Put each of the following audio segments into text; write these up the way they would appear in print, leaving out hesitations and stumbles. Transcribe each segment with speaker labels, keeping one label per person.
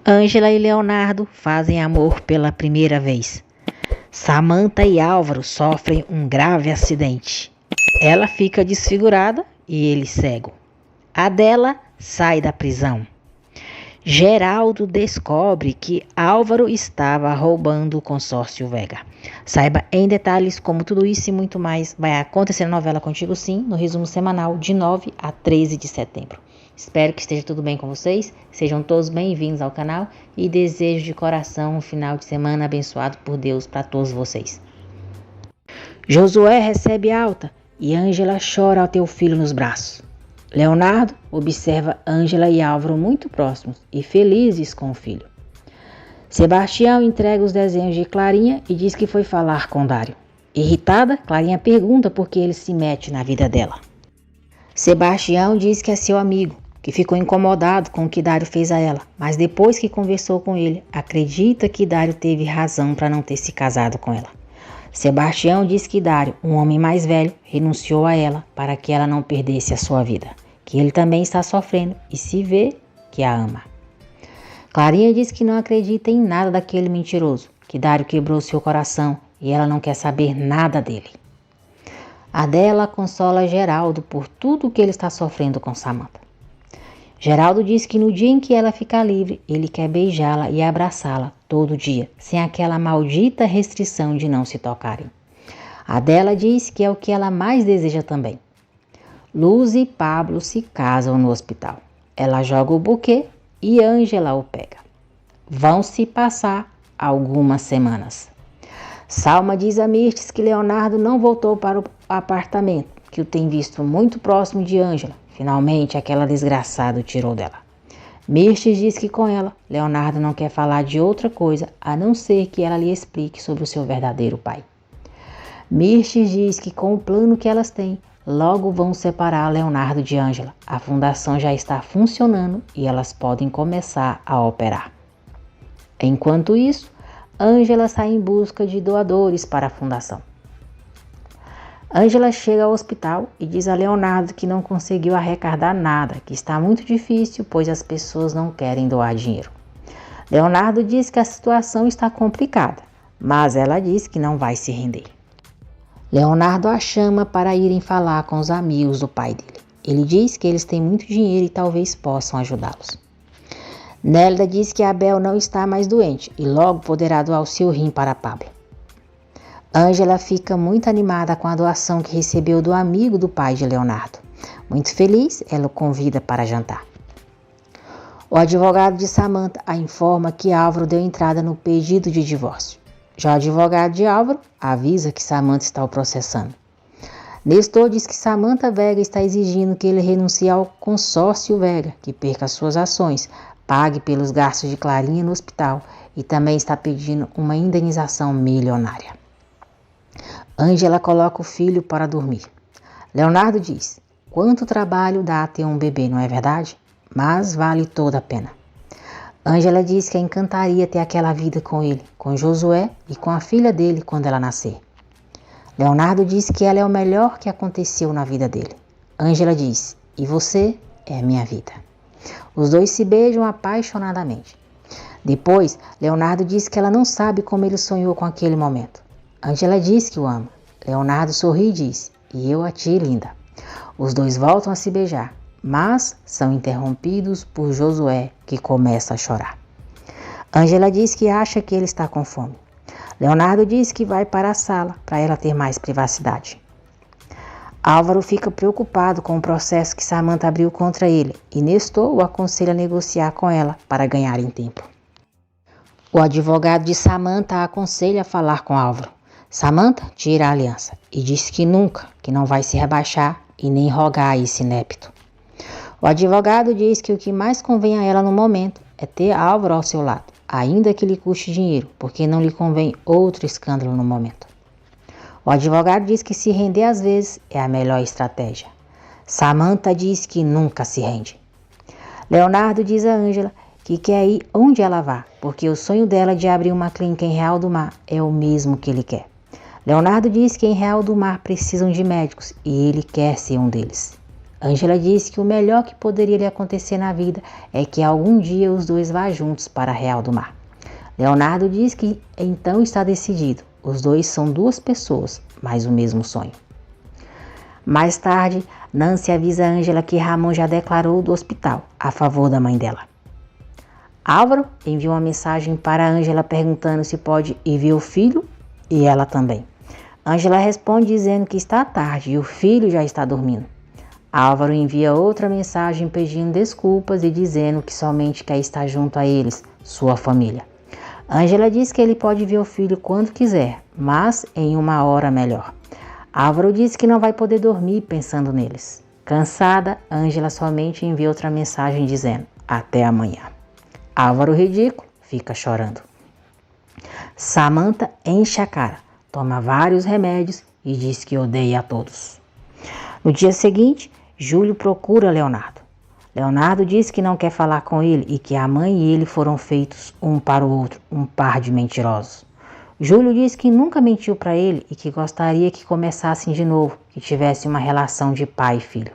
Speaker 1: Ângela e Leonardo fazem amor pela primeira vez. Samantha e Álvaro sofrem um grave acidente. Ela fica desfigurada e ele cego. Adela sai da prisão. Geraldo descobre que Álvaro estava roubando o consórcio Vega. Saiba em detalhes como tudo isso e muito mais vai acontecer na novela Contigo Sim, no resumo semanal de 9 a 13 de setembro. Espero que esteja tudo bem com vocês, sejam todos bem-vindos ao canal e desejo de coração um final de semana abençoado por Deus para todos vocês. Josué recebe alta e Ângela chora ao ter o filho nos braços. Leonardo observa Ângela e Álvaro muito próximos e felizes com o filho. Sebastião entrega os desenhos de Clarinha e diz que foi falar com Dário. Irritada, Clarinha pergunta por que ele se mete na vida dela. Sebastião diz que é seu amigo, que ficou incomodado com o que Dário fez a ela, mas depois que conversou com ele, acredita que Dário teve razão para não ter se casado com ela. Sebastião diz que Dário, um homem mais velho, renunciou a ela para que ela não perdesse a sua vida, que ele também está sofrendo e se vê que a ama. Clarinha diz que não acredita em nada daquele mentiroso, que Dário quebrou seu coração e ela não quer saber nada dele. Adela consola Geraldo por tudo que ele está sofrendo com Samantha. Geraldo diz que no dia em que ela ficar livre, ele quer beijá-la e abraçá-la todo dia, sem aquela maldita restrição de não se tocarem. Adela diz que é o que ela mais deseja também. Luz e Pablo se casam no hospital. Ela joga o buquê e Ângela o pega. Vão se passar algumas semanas. Salma diz a Mirtes que Leonardo não voltou para o apartamento, que o tem visto muito próximo de Ângela. Finalmente, aquela desgraçada o tirou dela. Mirtes diz que com ela, Leonardo não quer falar de outra coisa a não ser que ela lhe explique sobre o seu verdadeiro pai. Mirtes diz que com o plano que elas têm, logo vão separar Leonardo de Ângela. A fundação já está funcionando e elas podem começar a operar. Enquanto isso, Ângela sai em busca de doadores para a fundação. Ângela chega ao hospital e diz a Leonardo que não conseguiu arrecadar nada, que está muito difícil, pois as pessoas não querem doar dinheiro. Leonardo diz que a situação está complicada, mas ela diz que não vai se render. Leonardo a chama para irem falar com os amigos do pai dele. Ele diz que eles têm muito dinheiro e talvez possam ajudá-los. Nélida diz que Abel não está mais doente e logo poderá doar o seu rim para Pablo. Ângela fica muito animada com a doação que recebeu do amigo do pai de Leonardo. Muito feliz, ela o convida para jantar. O advogado de Samantha a informa que Álvaro deu entrada no pedido de divórcio. Já o advogado de Álvaro avisa que Samantha está o processando. Nestor diz que Samantha Vega está exigindo que ele renuncie ao consórcio Vega, que perca suas ações, pague pelos gastos de Clarinha no hospital e também está pedindo uma indenização milionária. Ângela coloca o filho para dormir. Leonardo diz: quanto trabalho dá ter um bebê, não é verdade? Mas vale toda a pena. Ângela diz que a encantaria ter aquela vida com ele, com Josué e com a filha dele quando ela nascer. Leonardo diz que ela é o melhor que aconteceu na vida dele. Ângela diz: e você é minha vida. Os dois se beijam apaixonadamente. Depois, Leonardo diz que ela não sabe como ele sonhou com aquele momento. Ângela diz que o ama. Leonardo sorri e diz: e eu a ti, linda. Os dois voltam a se beijar, mas são interrompidos por Josué, que começa a chorar. Ângela diz que acha que ele está com fome. Leonardo diz que vai para a sala para ela ter mais privacidade. Álvaro fica preocupado com o processo que Samantha abriu contra ele e Nestor o aconselha a negociar com ela para ganharem tempo. O advogado de Samantha a aconselha a falar com Álvaro. Samantha tira a aliança e diz que nunca, que não vai se rebaixar e nem rogar a esse inepto. O advogado diz que o que mais convém a ela no momento é ter Álvaro ao seu lado, ainda que lhe custe dinheiro, porque não lhe convém outro escândalo no momento. O advogado diz que se render às vezes é a melhor estratégia. Samantha diz que nunca se rende. Leonardo diz a Ângela que quer ir onde ela vá, porque o sonho dela de abrir uma clínica em Real do Mar é o mesmo que ele quer. Leonardo diz que em Real do Mar precisam de médicos e ele quer ser um deles. Ângela disse que o melhor que poderia lhe acontecer na vida é que algum dia os dois vá juntos para Real do Mar. Leonardo diz que então está decidido. Os dois são duas pessoas, mas o mesmo sonho. Mais tarde, Nancy avisa a Ângela que Ramon já declarou do hospital a favor da mãe dela. Álvaro envia uma mensagem para Ângela perguntando se pode ir ver o filho e ela também. Ângela responde dizendo que está tarde e o filho já está dormindo. Álvaro envia outra mensagem pedindo desculpas e dizendo que somente quer estar junto a eles, sua família. Ângela diz que ele pode ver o filho quando quiser, mas em uma hora melhor. Álvaro diz que não vai poder dormir pensando neles. Cansada, Ângela somente envia outra mensagem dizendo até amanhã. Álvaro, ridículo, fica chorando. Samantha enche a cara, toma vários remédios e diz que odeia a todos. No dia seguinte, Júlio procura Leonardo. Leonardo diz que não quer falar com ele e que a mãe e ele foram feitos um para o outro, um par de mentirosos. Júlio diz que nunca mentiu para ele e que gostaria que começassem de novo, que tivesse uma relação de pai e filho.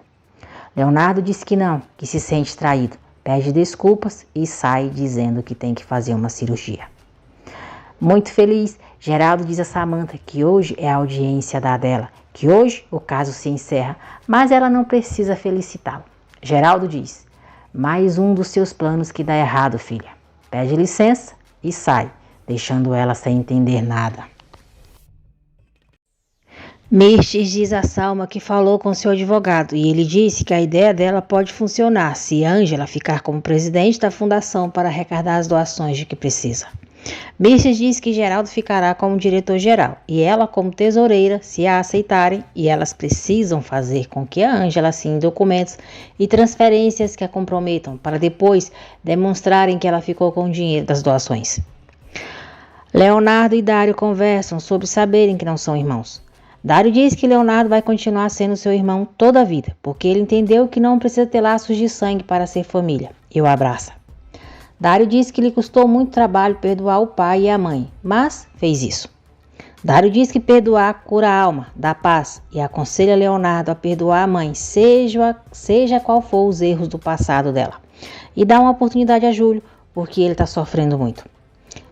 Speaker 1: Leonardo diz que não, que se sente traído, pede desculpas e sai dizendo que tem que fazer uma cirurgia. Muito feliz, Geraldo diz a Samantha que hoje é a audiência da Adela, que hoje o caso se encerra, mas ela não precisa felicitá-lo. Geraldo diz, mais um dos seus planos que dá errado, filha. Pede licença e sai, deixando ela sem entender nada. Mirtes diz a Salma que falou com seu advogado e ele disse que a ideia dela pode funcionar se Ângela ficar como presidente da fundação para arrecadar as doações de que precisa. Mirtes diz que Geraldo ficará como diretor-geral e ela como tesoureira se a aceitarem e elas precisam fazer com que a Ângela assine documentos e transferências que a comprometam para depois demonstrarem que ela ficou com o dinheiro das doações. Leonardo e Dário conversam sobre saberem que não são irmãos. Dário diz que Leonardo vai continuar sendo seu irmão toda a vida, porque ele entendeu que não precisa ter laços de sangue para ser família, e o abraça. Dário diz que lhe custou muito trabalho perdoar o pai e a mãe, mas fez isso. Dário diz que perdoar cura a alma, dá paz, e aconselha Leonardo a perdoar a mãe, seja qual for os erros do passado dela, e dá uma oportunidade a Júlio, porque ele está sofrendo muito.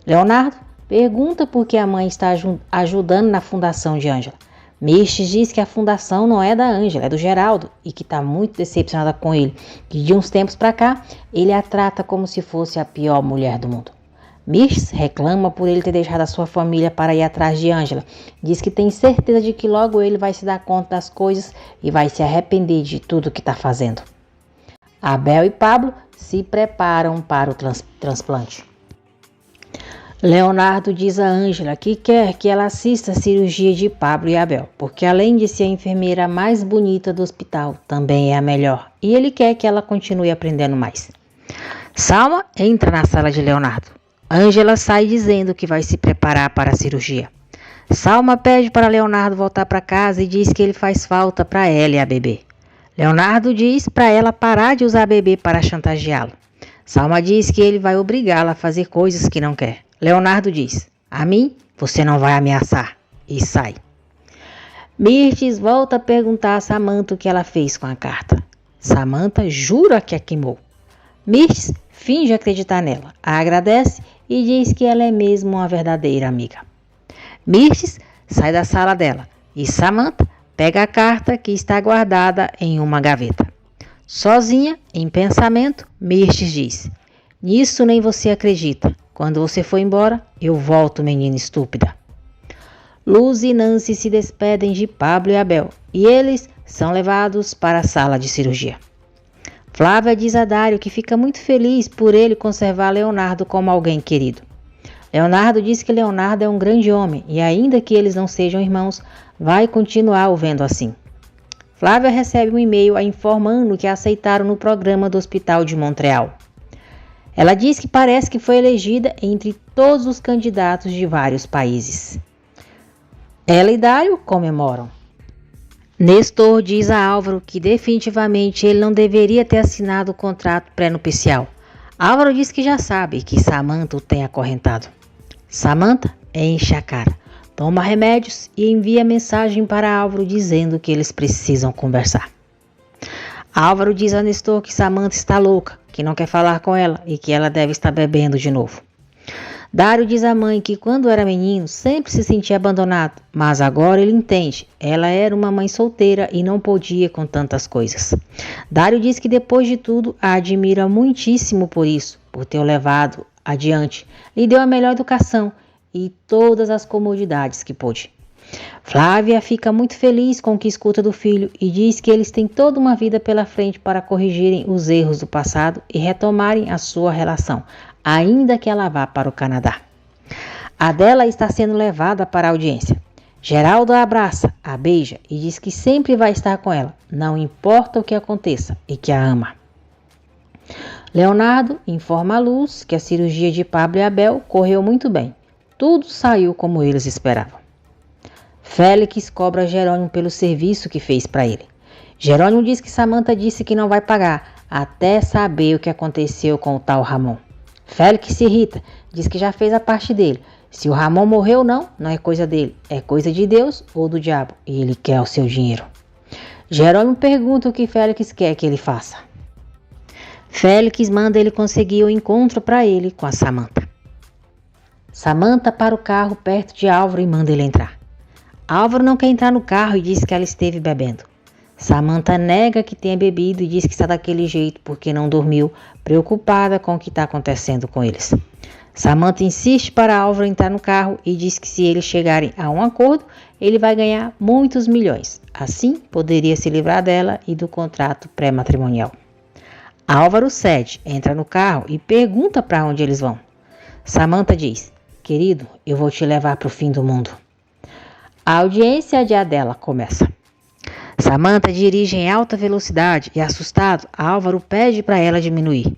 Speaker 1: Leonardo pergunta por que a mãe está ajudando na fundação de Ângela. Mirtes diz que a fundação não é da Ângela, é do Geraldo e que está muito decepcionada com ele, que de uns tempos para cá ele a trata como se fosse a pior mulher do mundo. Mirtes reclama por ele ter deixado a sua família para ir atrás de Ângela, diz que tem certeza de que logo ele vai se dar conta das coisas e vai se arrepender de tudo que está fazendo. Abel e Pablo se preparam para o transplante. Leonardo diz a Ângela que quer que ela assista a cirurgia de Pablo e Abel, porque além de ser a enfermeira mais bonita do hospital, também é a melhor, e ele quer que ela continue aprendendo mais. Salma entra na sala de Leonardo. Ângela sai dizendo que vai se preparar para a cirurgia. Salma pede para Leonardo voltar para casa e diz que ele faz falta para ela e a bebê. Leonardo diz para ela parar de usar a bebê para chantageá-lo. Salma diz que ele vai obrigá-la a fazer coisas que não quer. Leonardo diz, a mim você não vai ameaçar, e sai. Mirtes volta a perguntar a Samantha o que ela fez com a carta. Samantha jura que a queimou. Mirtes finge acreditar nela, a agradece e diz que ela é mesmo uma verdadeira amiga. Mirtes sai da sala dela e Samantha pega a carta que está guardada em uma gaveta. Sozinha, em pensamento, Mirtes diz, nisso nem você acredita. Quando você for embora, eu volto, menina estúpida. Luz e Nancy se despedem de Pablo e Abel e eles são levados para a sala de cirurgia. Flávia diz a Dário que fica muito feliz por ele conservar Leonardo como alguém querido. Leonardo diz que Leonardo é um grande homem e ainda que eles não sejam irmãos, vai continuar o vendo assim. Flávia recebe um e-mail informando que a aceitaram no programa do Hospital de Montreal. Ela diz que parece que foi elegida entre todos os candidatos de vários países. Ela e Dário comemoram. Nestor diz a Álvaro que definitivamente ele não deveria ter assinado o contrato pré-nupcial. Álvaro diz que já sabe que Samantha o tem acorrentado. Samantha enche a cara, toma remédios e envia mensagem para Álvaro dizendo que eles precisam conversar. Álvaro diz a Nestor que Samantha está louca, que não quer falar com ela e que ela deve estar bebendo de novo. Dário diz à mãe que quando era menino sempre se sentia abandonado, mas agora ele entende. Ela era uma mãe solteira e não podia com tantas coisas. Dário diz que depois de tudo a admira muitíssimo por isso, por ter o levado adiante. Lhe deu a melhor educação e todas as comodidades que pôde. Flávia fica muito feliz com o que escuta do filho e diz que eles têm toda uma vida pela frente para corrigirem os erros do passado e retomarem a sua relação, ainda que ela vá para o Canadá. Adela está sendo levada para a audiência. Geraldo a abraça, a beija e diz que sempre vai estar com ela, não importa o que aconteça, e que a ama. Leonardo informa a Luz que a cirurgia de Pablo e Abel correu muito bem. Tudo saiu como eles esperavam. Félix cobra Jerônimo pelo serviço que fez para ele. Jerônimo diz que Samantha disse que não vai pagar, até saber o que aconteceu com o tal Ramon. Félix se irrita, diz que já fez a parte dele. Se o Ramon morreu ou não, não é coisa dele, é coisa de Deus ou do diabo, e ele quer o seu dinheiro. Jerônimo pergunta o que Félix quer que ele faça. Félix manda ele conseguir o encontro para ele com a Samantha. Samantha para o carro perto de Álvaro e manda ele entrar. Álvaro não quer entrar no carro e diz que ela esteve bebendo. Samantha nega que tenha bebido e diz que está daquele jeito porque não dormiu, preocupada com o que está acontecendo com eles. Samantha insiste para Álvaro entrar no carro e diz que se eles chegarem a um acordo, ele vai ganhar muitos milhões. Assim, poderia se livrar dela e do contrato pré-matrimonial. Álvaro cede, entra no carro e pergunta para onde eles vão. Samantha diz: querido, eu vou te levar para o fim do mundo. A audiência de Adela começa. Samantha dirige em alta velocidade e, assustado, Álvaro pede para ela diminuir.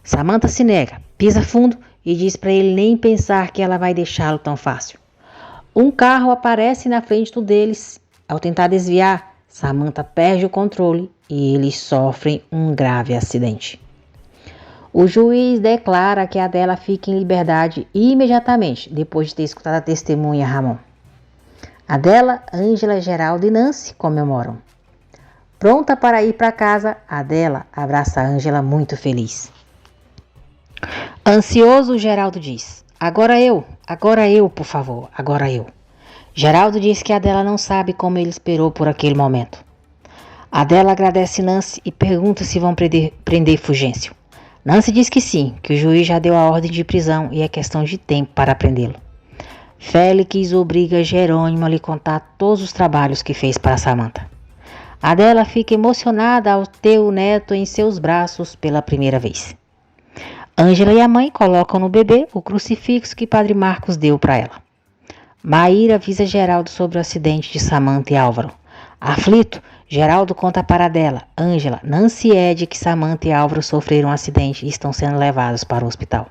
Speaker 1: Samantha se nega, pisa fundo e diz para ele nem pensar que ela vai deixá-lo tão fácil. Um carro aparece na frente do deles. Ao tentar desviar, Samantha perde o controle e eles sofrem um grave acidente. O juiz declara que Adela fica em liberdade imediatamente, depois de ter escutado a testemunha Ramon. Adela, Ângela, Geraldo e Nancy comemoram. Pronta para ir para casa, Adela abraça Ângela muito feliz. Ansioso, Geraldo diz: agora eu, por favor, agora eu. Geraldo diz que Adela não sabe como ele esperou por aquele momento. Adela agradece Nancy e pergunta se vão prender Fulgêncio. Nancy diz que sim, que o juiz já deu a ordem de prisão e é questão de tempo para prendê-lo. Félix obriga Jerônimo a lhe contar todos os trabalhos que fez para Samantha. Adela fica emocionada ao ter o neto em seus braços pela primeira vez. Ângela e a mãe colocam no bebê o crucifixo que Padre Marcos deu para ela. Maíra avisa Geraldo sobre o acidente de Samantha e Álvaro. Aflito, Geraldo conta para Adela, Ângela, Nancy e Ed que Samantha e Álvaro sofreram um acidente e estão sendo levados para o hospital.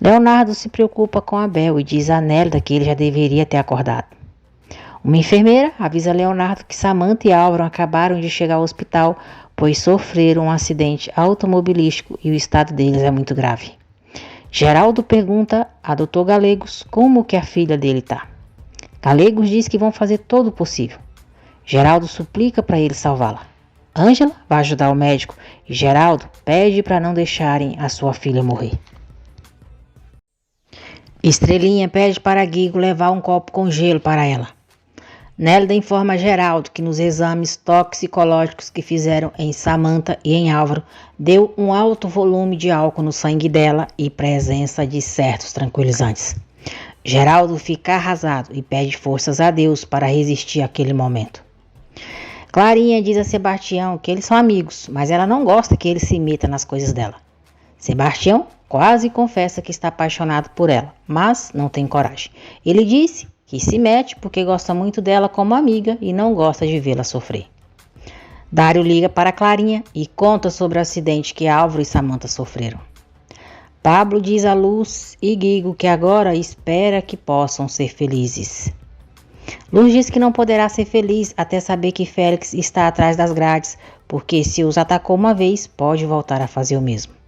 Speaker 1: Leonardo se preocupa com Abel e diz a Nélida que ele já deveria ter acordado. Uma enfermeira avisa Leonardo que Samantha e Álvaro acabaram de chegar ao hospital, pois sofreram um acidente automobilístico e o estado deles é muito grave. Geraldo pergunta a Dr. Galegos como que a filha dele está. Galegos diz que vão fazer todo o possível. Geraldo suplica para ele salvá-la. Ângela vai ajudar o médico e Geraldo pede para não deixarem a sua filha morrer. Estrelinha pede para Guigo levar um copo com gelo para ela. Nélida informa Geraldo que nos exames toxicológicos que fizeram em Samantha e em Álvaro deu um alto volume de álcool no sangue dela e presença de certos tranquilizantes. Geraldo fica arrasado e pede forças a Deus para resistir àquele momento. Clarinha diz a Sebastião que eles são amigos, mas ela não gosta que ele se meta nas coisas dela. Sebastião quase confessa que está apaixonado por ela, mas não tem coragem. Ele disse que se mete porque gosta muito dela como amiga e não gosta de vê-la sofrer. Dário liga para Clarinha e conta sobre o acidente que Álvaro e Samantha sofreram. Pablo diz a Luz e Guigo que agora espera que possam ser felizes. Luz diz que não poderá ser feliz até saber que Félix está atrás das grades, porque se os atacou uma vez, pode voltar a fazer o mesmo.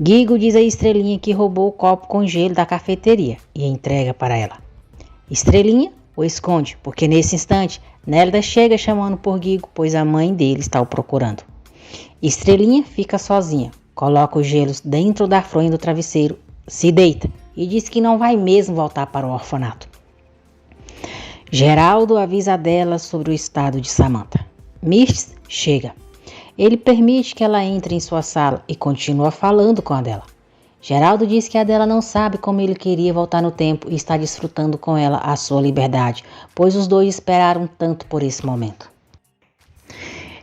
Speaker 1: Guigo diz a Estrelinha que roubou o copo com gelo da cafeteria e entrega para ela. Estrelinha o esconde, porque nesse instante Nélida chega chamando por Guigo, pois a mãe dele está o procurando. Estrelinha fica sozinha, coloca os gelos dentro da fronha do travesseiro, se deita e diz que não vai mesmo voltar para o orfanato. Geraldo avisa dela sobre o estado de Samantha. Mirtes chega. Ele permite que ela entre em sua sala e continua falando com a dela. Geraldo diz que a dela não sabe como ele queria voltar no tempo e está desfrutando com ela a sua liberdade, pois os dois esperaram tanto por esse momento.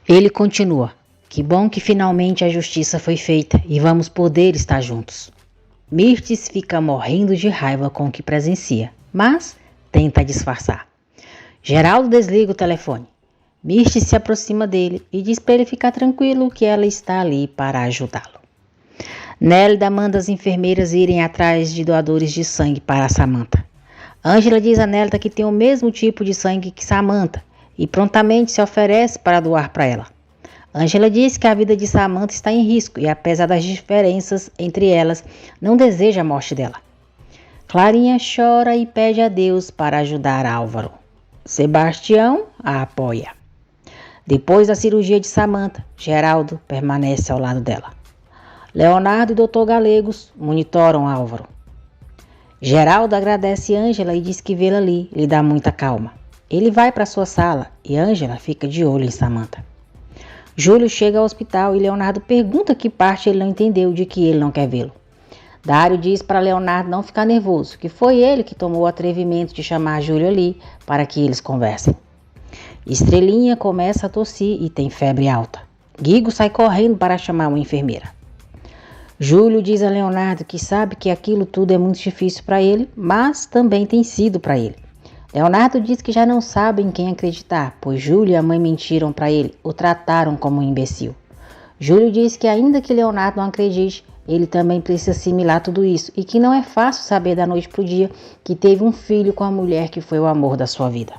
Speaker 1: Ele continua. Que bom que finalmente a justiça foi feita e vamos poder estar juntos. Mirtes fica morrendo de raiva com o que presencia, mas tenta disfarçar. Geraldo desliga o telefone. Mirtes se aproxima dele e diz para ele ficar tranquilo que ela está ali para ajudá-lo. Nélida manda as enfermeiras irem atrás de doadores de sangue para Samantha. Ângela diz a Nélida que tem o mesmo tipo de sangue que Samantha e prontamente se oferece para doar para ela. Ângela diz que a vida de Samantha está em risco e, apesar das diferenças entre elas, não deseja a morte dela. Clarinha chora e pede a Deus para ajudar Álvaro. Sebastião a apoia. Depois da cirurgia de Samantha, Geraldo permanece ao lado dela. Leonardo e Dr. Galegos monitoram Álvaro. Geraldo agradece Ângela e diz que vê-la ali lhe dá muita calma. Ele vai para sua sala e Ângela fica de olho em Samantha. Júlio chega ao hospital e Leonardo pergunta que parte ele não entendeu de que ele não quer vê-lo. Dário diz para Leonardo não ficar nervoso, que foi ele que tomou o atrevimento de chamar Júlio ali para que eles conversem. Estrelinha começa a tossir e tem febre alta. Guigo sai correndo para chamar uma enfermeira. Júlio diz a Leonardo que sabe que aquilo tudo é muito difícil para ele, mas também tem sido para ele. Leonardo diz que já não sabe em quem acreditar, pois Júlio e a mãe mentiram para ele, o trataram como um imbecil. Júlio diz que ainda que Leonardo não acredite, ele também precisa assimilar tudo isso e que não é fácil saber da noite para o dia que teve um filho com a mulher que foi o amor da sua vida.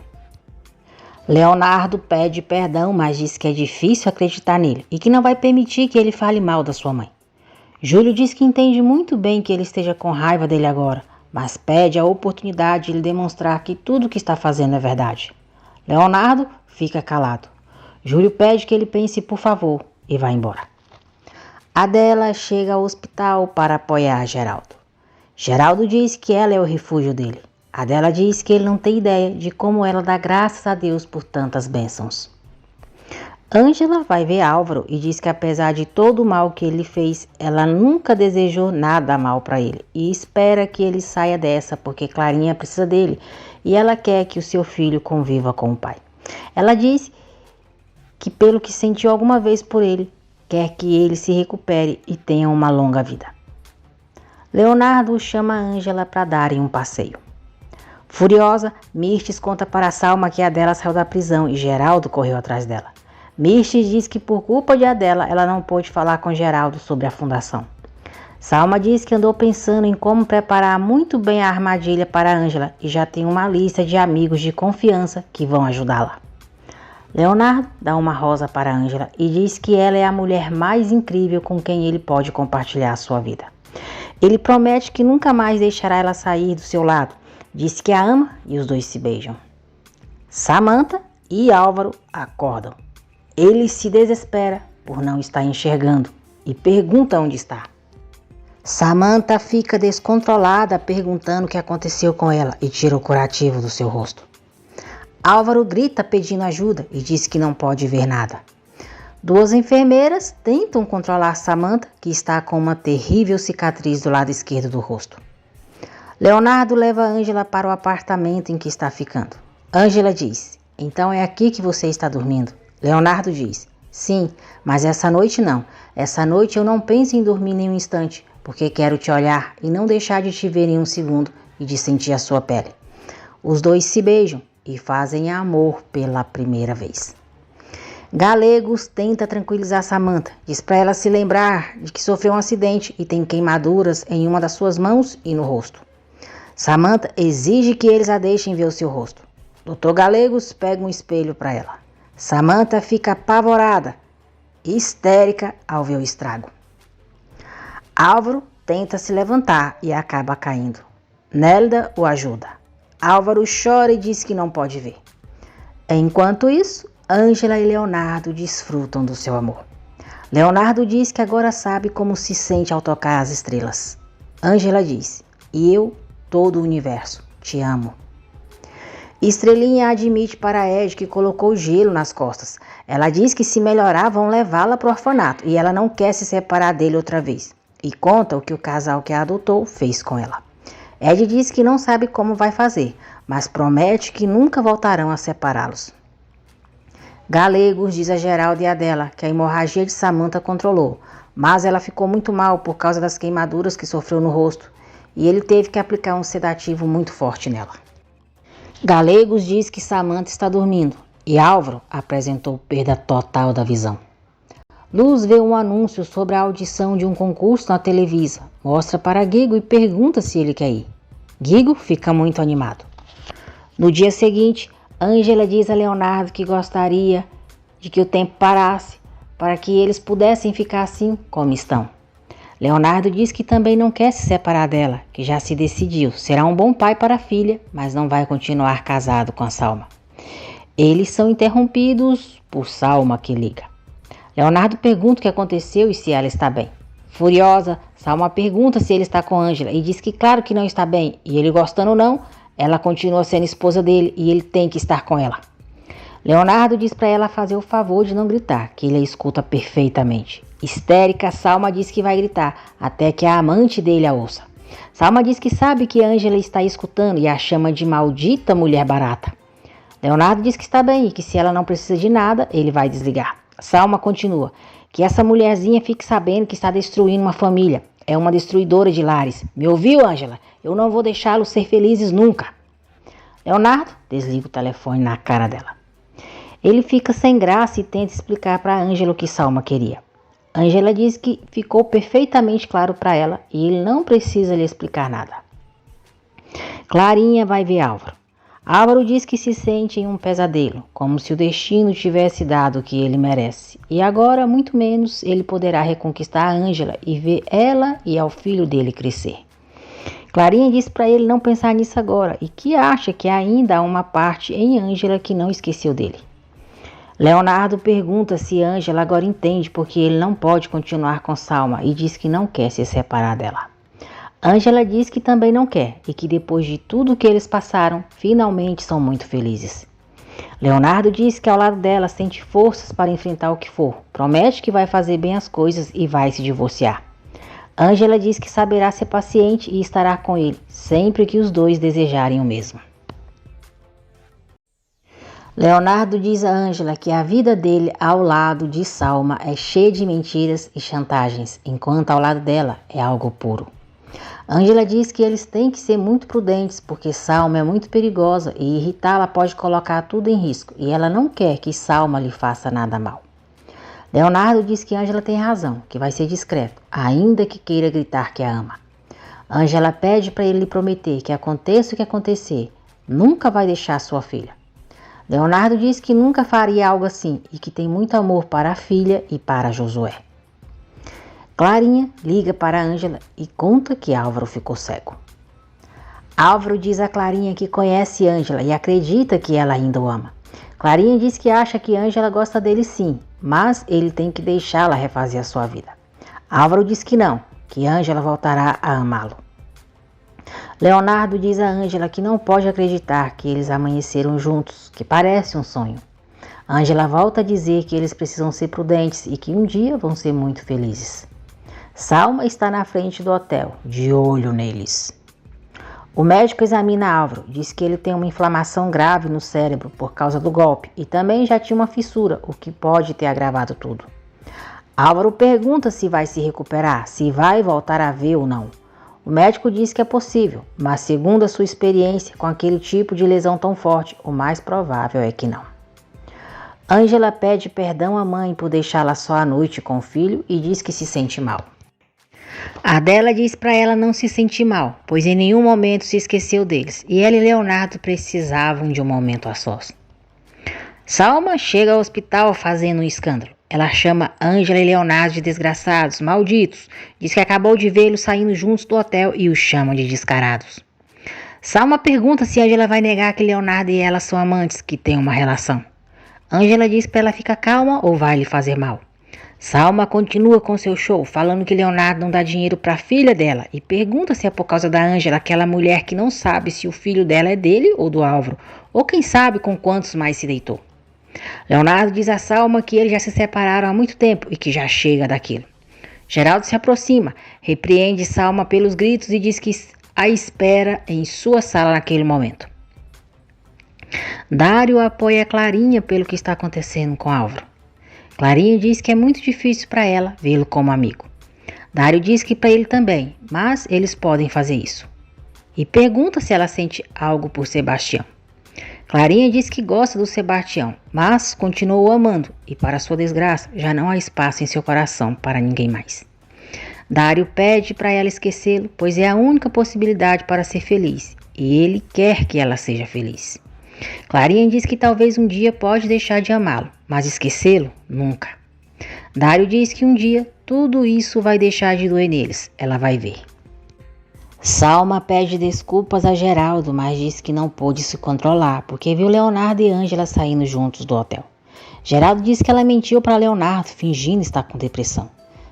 Speaker 1: Leonardo pede perdão, mas diz que é difícil acreditar nele e que não vai permitir que ele fale mal da sua mãe. Júlio diz que entende muito bem que ele esteja com raiva dele agora, mas pede a oportunidade de lhe demonstrar que tudo o que está fazendo é verdade. Leonardo fica calado. Júlio pede que ele pense por favor e vai embora. Adela chega ao hospital para apoiar Geraldo. Geraldo diz que ela é o refúgio dele. Adela diz que ele não tem ideia de como ela dá graças a Deus por tantas bênçãos. Ângela vai ver Álvaro e diz que apesar de todo o mal que ele fez, ela nunca desejou nada mal para ele e espera que ele saia dessa porque Clarinha precisa dele e ela quer que o seu filho conviva com o pai. Ela diz que pelo que sentiu alguma vez por ele, quer que ele se recupere e tenha uma longa vida. Leonardo chama a Ângela para darem um passeio. Furiosa, Mirtes conta para Salma que a Adela saiu da prisão e Geraldo correu atrás dela. Mirtes diz que por culpa de Adela, ela não pôde falar com Geraldo sobre a fundação. Salma diz que andou pensando em como preparar muito bem a armadilha para Ângela e já tem uma lista de amigos de confiança que vão ajudá-la. Leonardo dá uma rosa para Ângela e diz que ela é a mulher mais incrível com quem ele pode compartilhar a sua vida. Ele promete que nunca mais deixará ela sair do seu lado. Diz que a ama e os dois se beijam. Samantha e Álvaro acordam. Ele se desespera por não estar enxergando e pergunta onde está. Samantha fica descontrolada perguntando o que aconteceu com ela e tira o curativo do seu rosto. Álvaro grita pedindo ajuda e diz que não pode ver nada. Duas enfermeiras tentam controlar Samantha, que está com uma terrível cicatriz do lado esquerdo do rosto. Leonardo leva Ângela para o apartamento em que está ficando. Ângela diz: "Então é aqui que você está dormindo?" Leonardo diz: "Sim, mas essa noite não. Essa noite eu não penso em dormir nem um instante, porque quero te olhar e não deixar de te ver em um segundo e de sentir a sua pele." Os dois se beijam e fazem amor pela primeira vez. Galegos tenta tranquilizar Samantha, diz para ela se lembrar de que sofreu um acidente e tem queimaduras em uma das suas mãos e no rosto. Samantha exige que eles a deixem ver o seu rosto. Dr. Galegos pega um espelho para ela. Samantha fica apavorada, histérica ao ver o estrago. Álvaro tenta se levantar e acaba caindo. Nélida o ajuda. Álvaro chora e diz que não pode ver. Enquanto isso, Ângela e Leonardo desfrutam do seu amor. Leonardo diz que agora sabe como se sente ao tocar as estrelas. Ângela diz: e eu, todo o universo, te amo. Estrelinha admite para Ed que colocou gelo nas costas. Ela diz que se melhorar vão levá-la para o orfanato e ela não quer se separar dele outra vez. E conta o que o casal que a adotou fez com ela. Ed diz que não sabe como vai fazer, mas promete que nunca voltarão a separá-los. Galegos diz a Geralda e a Adela que a hemorragia de Samantha controlou, mas ela ficou muito mal por causa das queimaduras que sofreu no rosto e ele teve que aplicar um sedativo muito forte nela. Galegos diz que Samantha está dormindo e Álvaro apresentou perda total da visão. Luz vê um anúncio sobre a audição de um concurso na Televisa, mostra para Guigo e pergunta se ele quer ir. Guigo fica muito animado. No dia seguinte, Ângela diz a Leonardo que gostaria de que o tempo parasse para que eles pudessem ficar assim como estão. Leonardo diz que também não quer se separar dela, que já se decidiu, será um bom pai para a filha, mas não vai continuar casado com a Salma. Eles são interrompidos por Salma que liga. Leonardo pergunta o que aconteceu e se ela está bem. Furiosa, Salma pergunta se ele está com Ângela e diz que claro que não está bem, e ele gostando ou não, ela continua sendo esposa dele e ele tem que estar com ela. Leonardo diz para ela fazer o favor de não gritar, que ele a escuta perfeitamente. Histérica, Salma diz que vai gritar, até que a amante dele a ouça. Salma diz que sabe que Ângela está escutando e a chama de maldita mulher barata. Leonardo diz que está bem e que se ela não precisa de nada, ele vai desligar. Salma continua, que essa mulherzinha fique sabendo que está destruindo uma família. É uma destruidora de lares. Me ouviu, Ângela? Eu não vou deixá-los ser felizes nunca. Leonardo desliga o telefone na cara dela. Ele fica sem graça e tenta explicar para Ângela o que Salma queria. Ângela diz que ficou perfeitamente claro para ela e ele não precisa lhe explicar nada. Clarinha vai ver Álvaro. Álvaro diz que se sente em um pesadelo, como se o destino tivesse dado o que ele merece. E agora, muito menos, ele poderá reconquistar a Ângela e ver ela e ao filho dele crescer. Clarinha diz para ele não pensar nisso agora e que acha que ainda há uma parte em Ângela que não esqueceu dele. Leonardo pergunta se Ângela agora entende porque ele não pode continuar com Salma e diz que não quer se separar dela. Ângela diz que também não quer e que depois de tudo que eles passaram, finalmente são muito felizes. Leonardo diz que ao lado dela sente forças para enfrentar o que for, promete que vai fazer bem as coisas e vai se divorciar. Ângela diz que saberá ser paciente e estará com ele, sempre que os dois desejarem o mesmo. Leonardo diz a Ângela que a vida dele ao lado de Salma é cheia de mentiras e chantagens, enquanto ao lado dela é algo puro. Ângela diz que eles têm que ser muito prudentes porque Salma é muito perigosa e irritá-la pode colocar tudo em risco e ela não quer que Salma lhe faça nada mal. Leonardo diz que Ângela tem razão, que vai ser discreto, ainda que queira gritar que a ama. Ângela pede para ele lhe prometer que aconteça o que acontecer, nunca vai deixar sua filha. Leonardo diz que nunca faria algo assim e que tem muito amor para a filha e para Josué. Clarinha liga para Ângela e conta que Álvaro ficou cego. Álvaro diz a Clarinha que conhece Ângela e acredita que ela ainda o ama. Clarinha diz que acha que Ângela gosta dele sim, mas ele tem que deixá-la refazer a sua vida. Álvaro diz que não, que Ângela voltará a amá-lo. Leonardo diz a Ângela que não pode acreditar que eles amanheceram juntos, que parece um sonho. Ângela volta a dizer que eles precisam ser prudentes e que um dia vão ser muito felizes. Salma está na frente do hotel, de olho neles. O médico examina Álvaro, diz que ele tem uma inflamação grave no cérebro por causa do golpe e também já tinha uma fissura, o que pode ter agravado tudo. Álvaro pergunta se vai se recuperar, se vai voltar a ver ou não. O médico diz que é possível, mas segundo a sua experiência com aquele tipo de lesão tão forte, o mais provável é que não. Ângela pede perdão à mãe por deixá-la só à noite com o filho e diz que se sente mal. Adela diz para ela não se sentir mal, pois em nenhum momento se esqueceu deles, e ela e Leonardo precisavam de um momento a sós. Salma chega ao hospital fazendo um escândalo. Ela chama Ângela e Leonardo de desgraçados, malditos, diz que acabou de vê-los saindo juntos do hotel e os chama de descarados. Salma pergunta se Ângela vai negar que Leonardo e ela são amantes, que têm uma relação. Ângela diz para ela ficar calma ou vai lhe fazer mal. Salma continua com seu show, falando que Leonardo não dá dinheiro para a filha dela e pergunta se é por causa da Ângela, aquela mulher que não sabe se o filho dela é dele ou do Álvaro, ou quem sabe com quantos mais se deitou. Leonardo diz a Salma que eles já se separaram há muito tempo e que já chega daquilo. Geraldo se aproxima, repreende Salma pelos gritos e diz que a espera em sua sala naquele momento. Dário apoia Clarinha pelo que está acontecendo com Álvaro. Clarinha diz que é muito difícil para ela vê-lo como amigo. Dário diz que para ele também, mas eles podem fazer isso. E pergunta se ela sente algo por Sebastião. Clarinha diz que gosta do Sebastião, mas continua o amando e, para sua desgraça, já não há espaço em seu coração para ninguém mais. Dário pede para ela esquecê-lo, pois é a única possibilidade para ser feliz, e ele quer que ela seja feliz. Clarinha diz que talvez um dia pode deixar de amá-lo, mas esquecê-lo, nunca. Dário diz que um dia tudo isso vai deixar de doer neles, ela vai ver. Salma pede desculpas a Geraldo, mas diz que não pôde se controlar, porque viu Leonardo e Ângela saindo juntos do hotel. Geraldo diz que ela mentiu para Leonardo, fingindo estar com depressão.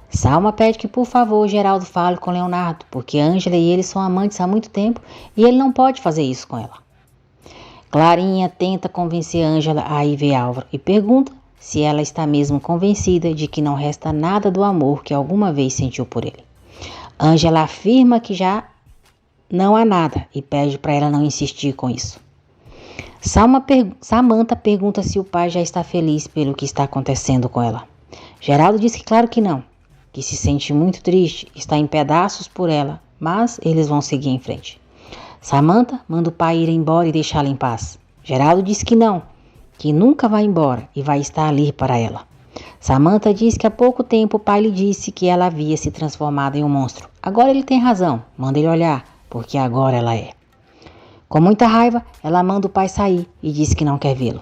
Speaker 1: Salma pede que, por favor, Geraldo fale com Leonardo, porque Ângela e ele são amantes há muito tempo e ele não pode fazer isso com ela. Clarinha tenta convencer Ângela a ir ver Álvaro e pergunta se ela está mesmo convencida de que não resta nada do amor que alguma vez sentiu por ele. Ângela afirma que já não há nada e pede para ela não insistir com isso. Samantha pergunta se o pai já está feliz pelo que está acontecendo com ela. Geraldo diz que claro que não, que se sente muito triste, está em pedaços por ela, mas eles vão seguir em frente. Samantha manda o pai ir embora e deixá-la em paz. Geraldo diz que não, que nunca vai embora e vai estar ali para ela. Samantha diz que há pouco tempo o pai lhe disse que ela havia se transformado em um monstro. Agora ele tem razão, manda ele olhar, porque agora ela é. Com muita raiva, ela manda o pai sair e diz que não quer vê-lo.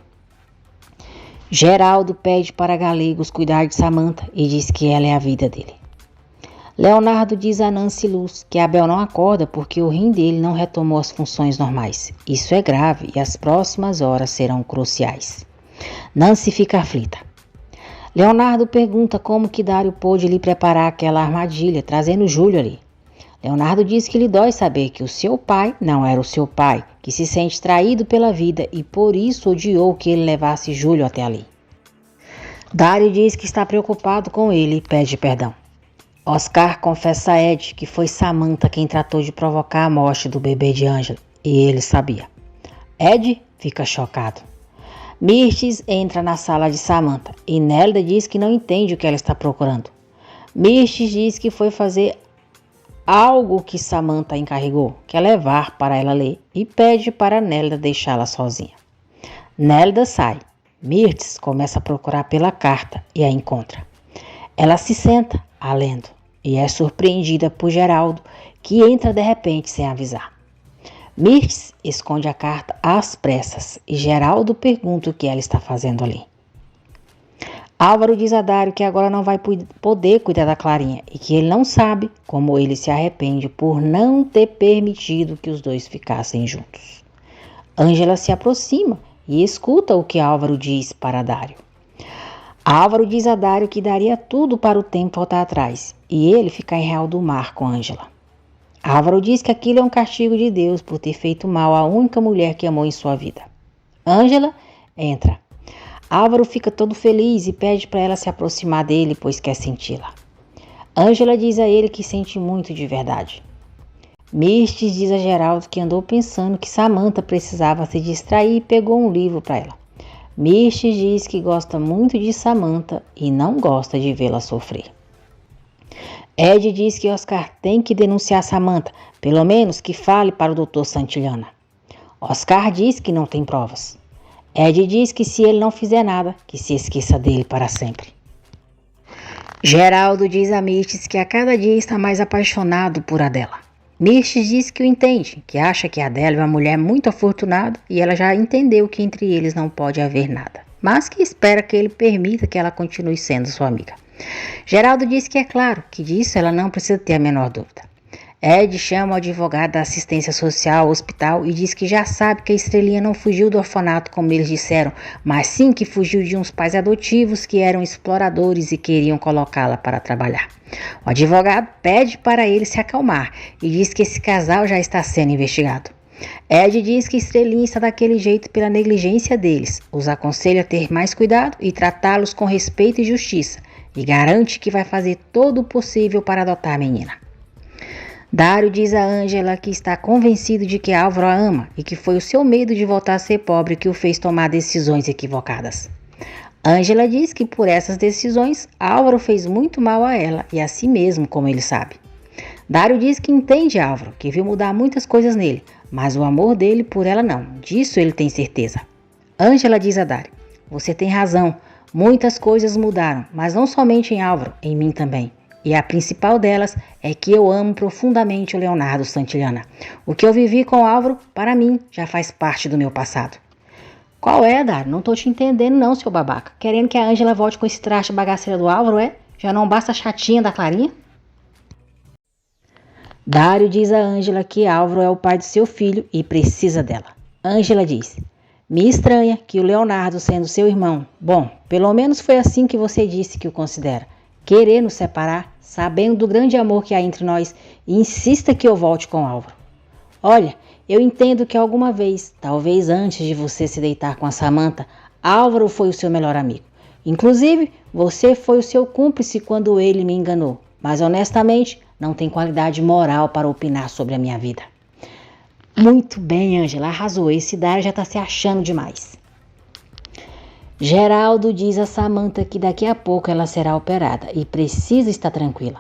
Speaker 1: Geraldo pede para Galegos cuidar de Samantha e diz que ela é a vida dele. Leonardo diz a Nancy Luz que Abel não acorda porque o rim dele não retomou as funções normais. Isso é grave e as próximas horas serão cruciais. Nancy fica aflita. Leonardo pergunta como que Dário pôde lhe preparar aquela armadilha, trazendo Júlio ali. Leonardo diz que lhe dói saber que o seu pai não era o seu pai, que se sente traído pela vida e por isso odiou que ele levasse Júlio até ali. Dário diz que está preocupado com ele e pede perdão. Oscar confessa a Ed que foi Samantha quem tratou de provocar a morte do bebê de Ângela, e ele sabia. Ed fica chocado. Mirtes entra na sala de Samantha e Nélida diz que não entende o que ela está procurando. Mirtes diz que foi fazer algo que Samantha encarregou, que é levar para ela ler, e pede para Nélida deixá-la sozinha. Nélida sai. Mirtes começa a procurar pela carta e a encontra. Ela se senta, lendo, e é surpreendida por Geraldo, que entra de repente sem avisar. Mirtes esconde a carta às pressas e Geraldo pergunta o que ela está fazendo ali. Álvaro diz a Dário que agora não vai poder cuidar da Clarinha e que ele não sabe como ele se arrepende por não ter permitido que os dois ficassem juntos. Ângela se aproxima e escuta o que Álvaro diz para Dário. Álvaro diz a Dário que daria tudo para o tempo voltar atrás e ele ficar em Real do Mar com Ângela. Álvaro diz que aquilo é um castigo de Deus por ter feito mal à única mulher que amou em sua vida. Ângela entra. Álvaro fica todo feliz e pede para ela se aproximar dele, pois quer senti-la. Ângela diz a ele que sente muito de verdade. Mirtes diz a Geraldo que andou pensando que Samantha precisava se distrair e pegou um livro para ela. Mirtes diz que gosta muito de Samantha e não gosta de vê-la sofrer. Ed diz que Oscar tem que denunciar Samantha, pelo menos que fale para o Dr. Santillana. Oscar diz que não tem provas. Ed diz que se ele não fizer nada, que se esqueça dele para sempre. Geraldo diz a Mirtes que a cada dia está mais apaixonado por Adela. Mirtes diz que o entende, que acha que Adela é uma mulher muito afortunada e ela já entendeu que entre eles não pode haver nada, mas que espera que ele permita que ela continue sendo sua amiga. Geraldo diz que é claro, que disso ela não precisa ter a menor dúvida. Ed chama o advogado da assistência social ao hospital e diz que já sabe que a Estrelinha não fugiu do orfanato como eles disseram, mas sim que fugiu de uns pais adotivos que eram exploradores e queriam colocá-la para trabalhar. O advogado pede para ele se acalmar e diz que esse casal já está sendo investigado. Ed diz que Estrelinha está daquele jeito pela negligência deles, os aconselha a ter mais cuidado e tratá-los com respeito e justiça, e garante que vai fazer todo o possível para adotar a menina. Dário diz a Ângela que está convencido de que Álvaro a ama e que foi o seu medo de voltar a ser pobre que o fez tomar decisões equivocadas. Ângela diz que por essas decisões, Álvaro fez muito mal a ela e a si mesmo, como ele sabe. Dário diz que entende Álvaro, que viu mudar muitas coisas nele, mas o amor dele por ela não, disso ele tem certeza. Ângela diz a Dário: você tem razão, muitas coisas mudaram, mas não somente em Álvaro, em mim também. E a principal delas é que eu amo profundamente o Leonardo Santillana. O que eu vivi com o Álvaro, para mim, já faz parte do meu passado. Qual é, Dário? Não tô te entendendo não, seu babaca. Querendo que a Ângela volte com esse traste bagaceira do Álvaro, é? Já não basta a chatinha da Clarinha? Dário diz a Ângela que Álvaro é o pai do seu filho e precisa dela. Ângela diz: me estranha que o Leonardo, sendo seu irmão, bom, pelo menos foi assim que você disse que o considera, querer nos separar, sabendo do grande amor que há entre nós, e insista que eu volte com Álvaro. Olha, eu entendo que alguma vez, talvez antes de você se deitar com a Samantha, Álvaro foi o seu melhor amigo. Inclusive, você foi o seu cúmplice quando ele me enganou, mas honestamente, não tem qualidade moral para opinar sobre a minha vida. Muito bem, Ângela, arrasou. Esse Dário já está se achando demais. Geraldo diz a Samantha que daqui a pouco ela será operada e precisa estar tranquila.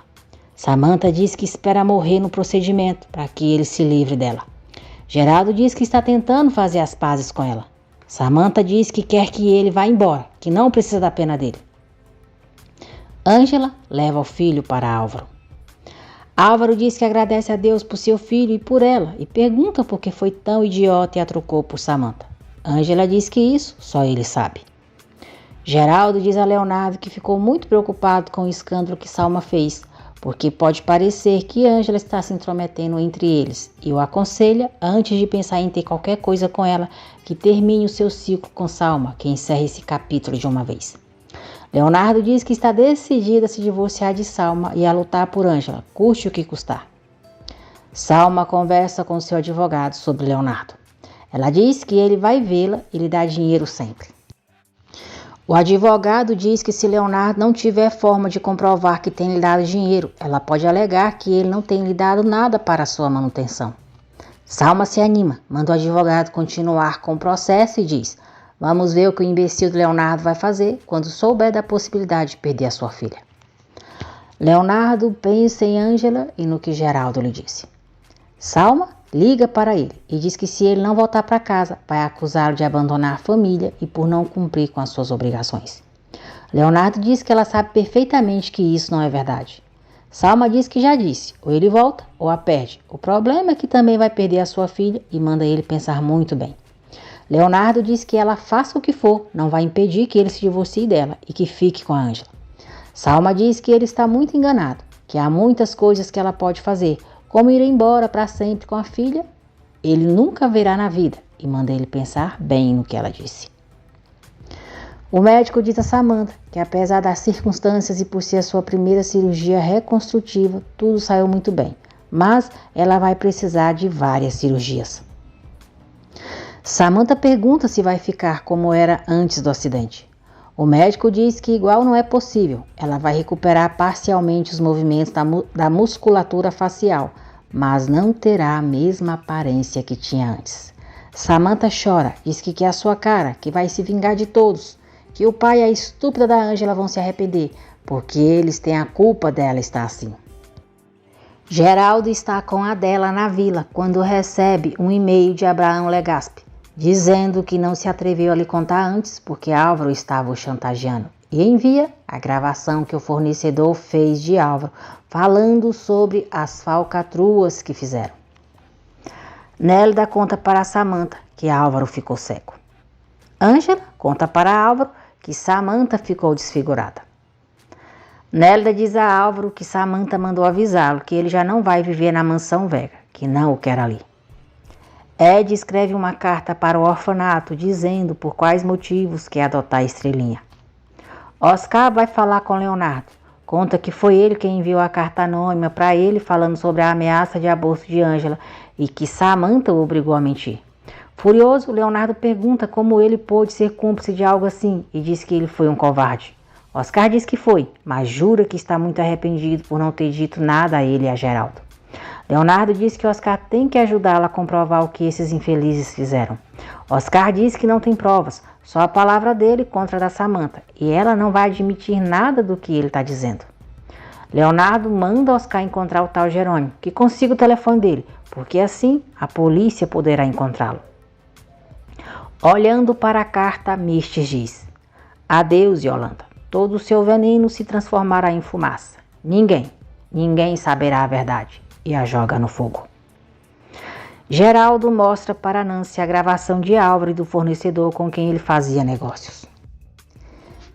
Speaker 1: Samantha diz que espera morrer no procedimento para que ele se livre dela. Geraldo diz que está tentando fazer as pazes com ela. Samantha diz que quer que ele vá embora, que não precisa da pena dele. Ângela leva o filho para Álvaro. Álvaro diz que agradece a Deus por seu filho e por ela e pergunta por que foi tão idiota e a trocou por Samantha. Ângela diz que isso só ele sabe. Geraldo diz a Leonardo que ficou muito preocupado com o escândalo que Salma fez, porque pode parecer que Ângela está se intrometendo entre eles e o aconselha, antes de pensar em ter qualquer coisa com ela, que termine o seu ciclo com Salma, que encerre esse capítulo de uma vez. Leonardo diz que está decidido a se divorciar de Salma e a lutar por Ângela, custe o que custar. Salma conversa com seu advogado sobre Leonardo. Ela diz que ele vai vê-la e lhe dá dinheiro sempre. O advogado diz que se Leonardo não tiver forma de comprovar que tem lhe dado dinheiro, ela pode alegar que ele não tem lhe dado nada para a sua manutenção. Salma se anima, manda o advogado continuar com o processo e diz: vamos ver o que o imbecil do Leonardo vai fazer quando souber da possibilidade de perder a sua filha. Leonardo pensa em Ângela e no que Geraldo lhe disse. Salma liga para ele e diz que se ele não voltar para casa, vai acusá-lo de abandonar a família e por não cumprir com as suas obrigações. Leonardo diz que ela sabe perfeitamente que isso não é verdade. Salma diz que já disse, ou ele volta ou a perde. O problema é que também vai perder a sua filha e manda ele pensar muito bem. Leonardo diz que ela faça o que for, não vai impedir que ele se divorcie dela e que fique com a Ângela. Salma diz que ele está muito enganado, que há muitas coisas que ela pode fazer, como ir embora para sempre com a filha, ele nunca verá na vida e manda ele pensar bem no que ela disse. O médico diz a Samantha que apesar das circunstâncias e por ser a sua primeira cirurgia reconstrutiva, tudo saiu muito bem, mas ela vai precisar de várias cirurgias. Samantha pergunta se vai ficar como era antes do acidente. O médico diz que igual não é possível, ela vai recuperar parcialmente os movimentos da musculatura facial, mas não terá a mesma aparência que tinha antes. Samantha chora, diz que quer a sua cara, que vai se vingar de todos, que o pai e a estúpida da Ângela vão se arrepender, porque eles têm a culpa dela estar assim. Geraldo está com a Adela na vila quando recebe um e-mail de Abraão Legaspi, dizendo que não se atreveu a lhe contar antes porque Álvaro estava o chantageando, e envia a gravação que o fornecedor fez de Álvaro, falando sobre as falcatruas que fizeram. Nélida conta para Samantha que Álvaro ficou cego. Ângela conta para Álvaro que Samantha ficou desfigurada. Nélida diz a Álvaro que Samantha mandou avisá-lo que ele já não vai viver na mansão Vega, que não o quer ali. Ed escreve uma carta para o orfanato dizendo por quais motivos quer adotar a Estrelinha. Oscar vai falar com Leonardo. Conta que foi ele quem enviou a carta anônima para ele falando sobre a ameaça de aborto de Ângela e que Samantha o obrigou a mentir. Furioso, Leonardo pergunta como ele pôde ser cúmplice de algo assim e diz que ele foi um covarde. Oscar diz que foi, mas jura que está muito arrependido por não ter dito nada a ele e a Geraldo. Leonardo diz que Oscar tem que ajudá-la a comprovar o que esses infelizes fizeram. Oscar diz que não tem provas, só a palavra dele contra a da Samantha, e ela não vai admitir nada do que ele está dizendo. Leonardo manda Oscar encontrar o tal Jerônimo, que consiga o telefone dele, porque assim a polícia poderá encontrá-lo. Olhando para a carta, Mistes diz: adeus, Yolanda. Todo o seu veneno se transformará em fumaça. Ninguém saberá a verdade. E a joga no fogo. Geraldo mostra para Nancy a gravação de Álvaro e do fornecedor com quem ele fazia negócios.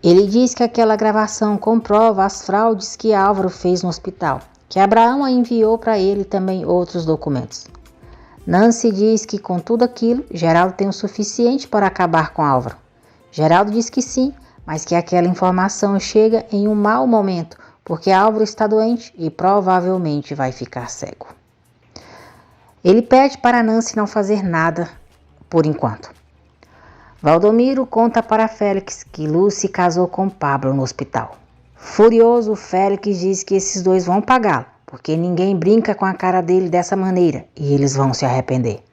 Speaker 1: Ele diz que aquela gravação comprova as fraudes que Álvaro fez no hospital, que Abraão a enviou para ele também outros documentos. Nancy diz que com tudo aquilo, Geraldo tem o suficiente para acabar com Álvaro. Geraldo diz que sim, mas que aquela informação chega em um mau momento, porque Álvaro está doente e provavelmente vai ficar cego. Ele pede para Nancy não fazer nada por enquanto. Valdomiro conta para Félix que Lucy casou com Pablo no hospital. Furioso, Félix diz que esses dois vão pagá-lo, porque ninguém brinca com a cara dele dessa maneira e eles vão se arrepender.